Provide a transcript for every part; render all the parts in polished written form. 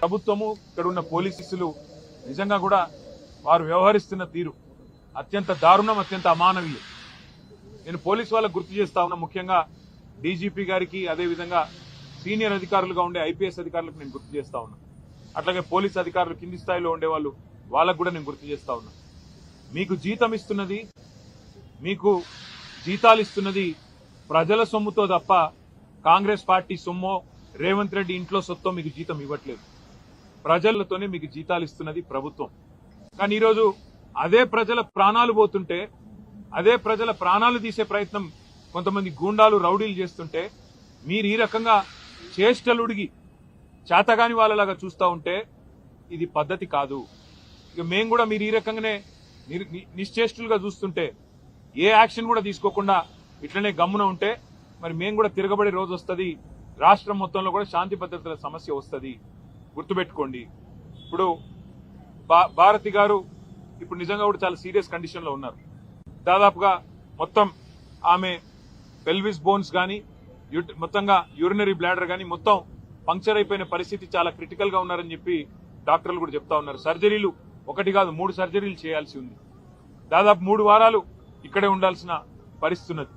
ప్రభుత్వము ఇక్కడ ఉన్న పోలీసులు నిజంగా కూడా వారు వ్యవహరిస్తున్న తీరు అత్యంత దారుణం, అత్యంత అమానవీయం. నేను పోలీసు వాళ్ళకు గుర్తు చేస్తా ఉన్నా, ముఖ్యంగా డీజీపీ గారికి, అదేవిధంగా సీనియర్ అధికారులుగా ఉండే ఐపీఎస్ అధికారులకు నేను గుర్తు చేస్తా ఉన్నా. అట్లాగే పోలీసు అధికారులు కింది స్థాయిలో ఉండేవాళ్ళు, వాళ్ళకు కూడా నేను గుర్తు చేస్తా ఉన్నా. మీకు జీతం ఇస్తున్నది, మీకు జీతాలు ఇస్తున్నది ప్రజల సొమ్ముతో తప్ప కాంగ్రెస్ పార్టీ సొమ్మో రేవంత్ రెడ్డి ఇంట్లో సొత్తో మీకు జీతం ఇవ్వట్లేదు. ప్రజలతోనే మీకు జీతాలు ఇస్తున్నది ప్రభుత్వం. కానీ ఈరోజు అదే ప్రజల ప్రాణాలు పోతుంటే, అదే ప్రజల ప్రాణాలు తీసే ప్రయత్నం కొంతమంది గూండాలు, రౌడీలు చేస్తుంటే మీరు ఈ రకంగా చేష్టలుడిగి చేతగాని వాళ్ళలాగా చూస్తూ ఉంటే ఇది పద్ధతి కాదు. ఇక మేము కూడా మీరు ఈ రకంగానే నిశ్చేష్టులుగా చూస్తుంటే, ఏ యాక్షన్ కూడా తీసుకోకుండా ఇట్లనే గమ్మున ఉంటే మరి మేము కూడా తిరగబడే రోజు వస్తుంది. రాష్ట్రం మొత్తంలో కూడా శాంతి భద్రతల సమస్య వస్తుంది. గుర్తుపెట్టుకోండి. ఇప్పుడు భారతి గారు ఇప్పుడు నిజంగా కూడా చాలా సీరియస్ కండిషన్ లో ఉన్నారు. దాదాపుగా మొత్తం ఆమె పెల్విస్ బోన్స్ గానీ, మొత్తంగా యూరినరీ బ్లాడర్ గానీ మొత్తం పంక్చర్ అయిపోయిన పరిస్థితి, చాలా క్రిటికల్ గా ఉన్నారని చెప్పి డాక్టర్లు కూడా చెప్తా ఉన్నారు. సర్జరీలు ఒకటి కాదు 3 సర్జరీలు చేయాల్సి ఉంది. దాదాపు 3 వారాలు ఇక్కడే ఉండాల్సిన పరిస్థితి ఉన్నది.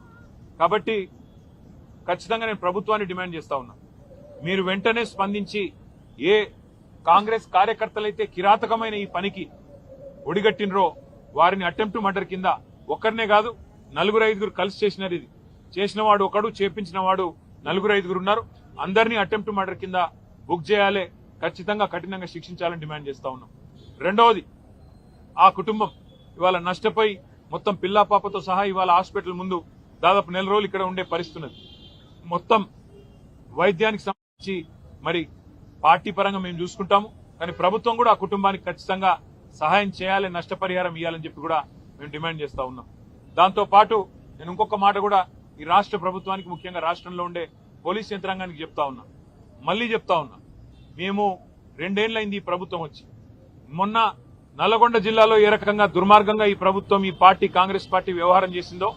కాబట్టి ఖచ్చితంగా నేను ప్రభుత్వాన్ని డిమాండ్ చేస్తా ఉన్నా, మీరు వెంటనే స్పందించి ఏ కాంగ్రెస్ కార్యకర్తలైతే కిరాతకమైన ఈ పనికి ఒడిగట్టినరో వారిని అటెంప్ట్ మర్డర్ కింద, ఒక్కరినే కాదు 4-5 కలిసి చేసినారు. ఇది చేసిన వాడు ఒకడు, చేపించిన వాడు 4-5 ఉన్నారు. అందరినీ అటెంప్ట్ మర్డర్ కింద బుక్ చేయాలి, ఖచ్చితంగా కఠినంగా శిక్షించాలని డిమాండ్ చేస్తా ఉన్నాం. రెండవది, ఆ కుటుంబం ఇవాళ నష్టపోయి మొత్తం పిల్లా పాపతో సహా ఇవాళ హాస్పిటల్ ముందు దాదాపు 4 రోజులు ఇక్కడ ఉండే పరిస్థితి ఉన్నది. మొత్తం వైద్యానికి సంబంధించి మరి పార్టీ పరంగా మేము చూసుకుంటాము, కానీ ప్రభుత్వం కూడా ఆ కుటుంబానికి ఖచ్చితంగా సహాయం చేయాలి, నష్టపరిహారం ఇవ్వాలని చెప్పి కూడా మేము డిమాండ్ చేస్తా ఉన్నాం. దాంతో పాటు నేను ఇంకొక మాట కూడా ఈ రాష్ట్ర ప్రభుత్వానికి, ముఖ్యంగా రాష్ట్రంలో ఉండే పోలీస్ యంత్రాంగానికి చెప్తా ఉన్నా, మళ్లీ చెప్తా ఉన్నా. మేము 2 ఏళ్లైంది ఈ ప్రభుత్వం వచ్చి. మొన్న నల్లగొండ జిల్లాలో ఏ రకంగా దుర్మార్గంగా ఈ ప్రభుత్వం, ఈ పార్టీ, కాంగ్రెస్ పార్టీ వ్యవహారం చేసిందో,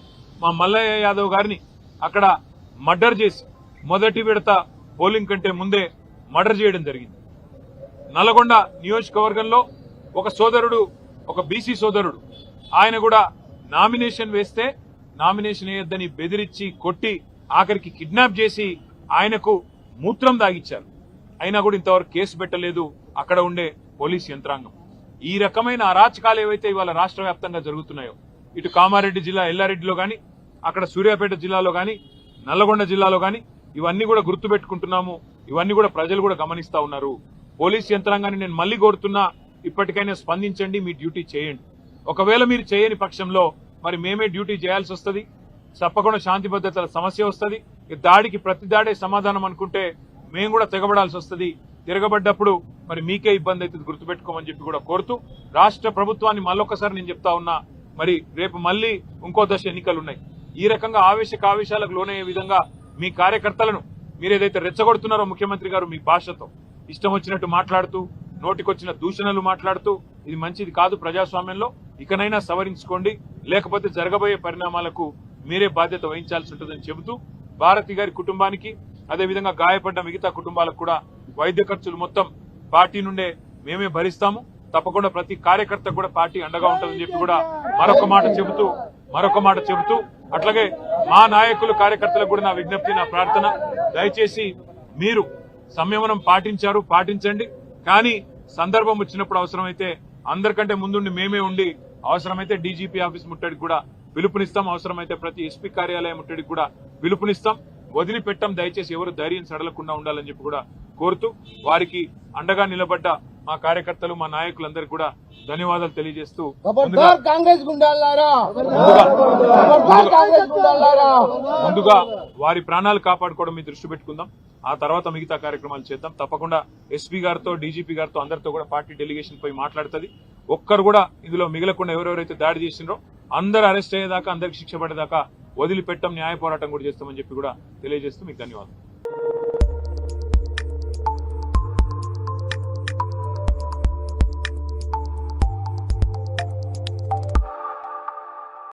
మా మల్లయ్య యాదవ్ గారిని అక్కడ మర్డర్ చేసి, మొదటి విడత పోలింగ్ కంటే ముందే మర్డర్ చేయడం జరిగింది. నల్లగొండ నియోజకవర్గంలో ఒక సోదరుడు, ఒక బీసీ సోదరుడు, ఆయన కూడా నామినేషన్ వేస్తే నామినేషన్ వేయొద్దని బెదిరించి, కొట్టి, ఆఖరికి కిడ్నాప్ చేసి ఆయనకు మూత్రం దాగిచ్చారు. అయినా కూడా ఇంతవరకు కేసు పెట్టలేదు అక్కడ ఉండే పోలీస్ యంత్రాంగం. ఈ రకమైన అరాచకాలు ఏవైతే ఇవాళ రాష్ట్ర వ్యాప్తంగా జరుగుతున్నాయో, ఇటు కామారెడ్డి జిల్లా ఎల్లారెడ్డిలో గాని, అక్కడ సూర్యాపేట జిల్లాలో గాని, నల్లగొండ జిల్లాలో గాని, ఇవన్నీ కూడా గుర్తు పెట్టుకుంటున్నాము. ఇవన్నీ కూడా ప్రజలు కూడా గమనిస్తా ఉన్నారు. పోలీస్ యంత్రాంగాన్ని నేను మళ్లీ కోరుతున్నా, ఇప్పటికైనా స్పందించండి, మీ డ్యూటీ చేయండి. ఒకవేళ మీరు చేయని పక్షంలో మరి మేమే డ్యూటీ చేయాల్సి వస్తుంది. తప్పకుండా శాంతి భద్రతల సమస్య వస్తుంది. దాడికి ప్రతి దాడే సమాధానం అనుకుంటే మేము కూడా తెగబడాల్సి వస్తుంది. తిరగబడ్డప్పుడు మరి మీకే ఇబ్బంది అవుతుంది, గుర్తుపెట్టుకోమని చెప్పి కూడా కోరుతూ, రాష్ట్ర ప్రభుత్వాన్ని మళ్ళొకసారి నేను చెప్తా ఉన్నా, మరి రేపు మళ్లీ ఇంకో దశ ఎన్నికలు ఉన్నాయి. ఈ రకంగా ఆవేశాలకు లోనయ్యే విధంగా మీ కార్యకర్తలను మీరు ఏదైతే రెచ్చగొడుతున్నారో ముఖ్యమంత్రి గారు మీ భాషతో ఇష్టం వచ్చినట్టు మాట్లాడుతూ, నోటికొచ్చిన దూషణలు మాట్లాడుతూ, ఇది మంచిది కాదు ప్రజాస్వామ్యంలో. ఇకనైనా సవరించుకోండి, లేకపోతే జరగబోయే పరిణామాలకు మీరే బాధ్యత వహించాల్సి ఉంటుందని చెబుతూ, భారతి గారి కుటుంబానికి, అదేవిధంగా గాయపడ్డ మిగతా కుటుంబాలకు కూడా వైద్య ఖర్చులు మొత్తం పార్టీ నుండే మేమే భరిస్తాము. తప్పకుండా ప్రతి కార్యకర్త కూడా పార్టీ అండగా ఉంటుందని చెప్పి కూడా మరొక మాట చెబుతూ అట్లాగే మా నాయకులు, కార్యకర్తలకు కూడా నా విజ్ఞప్తి, నా ప్రార్థన, దయచేసి మీరు సంయమనం పాటించండి. కానీ సందర్భం వచ్చినప్పుడు అవసరమైతే అందరికంటే ముందుండి మేమే ఉండి, అవసరమైతే డీజీపీ ఆఫీస్ ముట్టడికి కూడా పిలుపునిస్తాం, అవసరమైతే ప్రతి ఎస్పీ కార్యాలయం ముట్టడికి కూడా పిలుపునిస్తాం. వదిలిపెట్టాం. దయచేసి ఎవరు ధైర్యం సడలకుండా ఉండాలని చెప్పి కూడా కోరుతూ, వారికి అండగా నిలబడ్డ మా కార్యకర్తలు, మా నాయకులందరికీ కూడా ధన్యవాదాలు తెలియజేస్తూ, ముందుగా వారి ప్రాణాలు కాపాడుకోవడం మీద దృష్టి పెట్టుకుందాం. ఆ తర్వాత మిగతా కార్యక్రమాలు చేద్దాం. తప్పకుండా ఎస్పీ గారితో, డీజీపీ గారితో, అందరితో కూడా పార్టీ డెలిగేషన్ పోయి మాట్లాడుతుంది. ఒక్కరు కూడా ఇందులో మిగలకుండా ఎవరెవరైతే దాడి చేసినారో అందరూ అరెస్ట్ అయ్యేదాకా, అందరికి శిక్ష పడేదాకా వదిలిపెట్టం, న్యాయ పోరాటం కూడా చేస్తామని చెప్పి కూడా తెలియజేస్తూ మీకు ధన్యవాదాలు.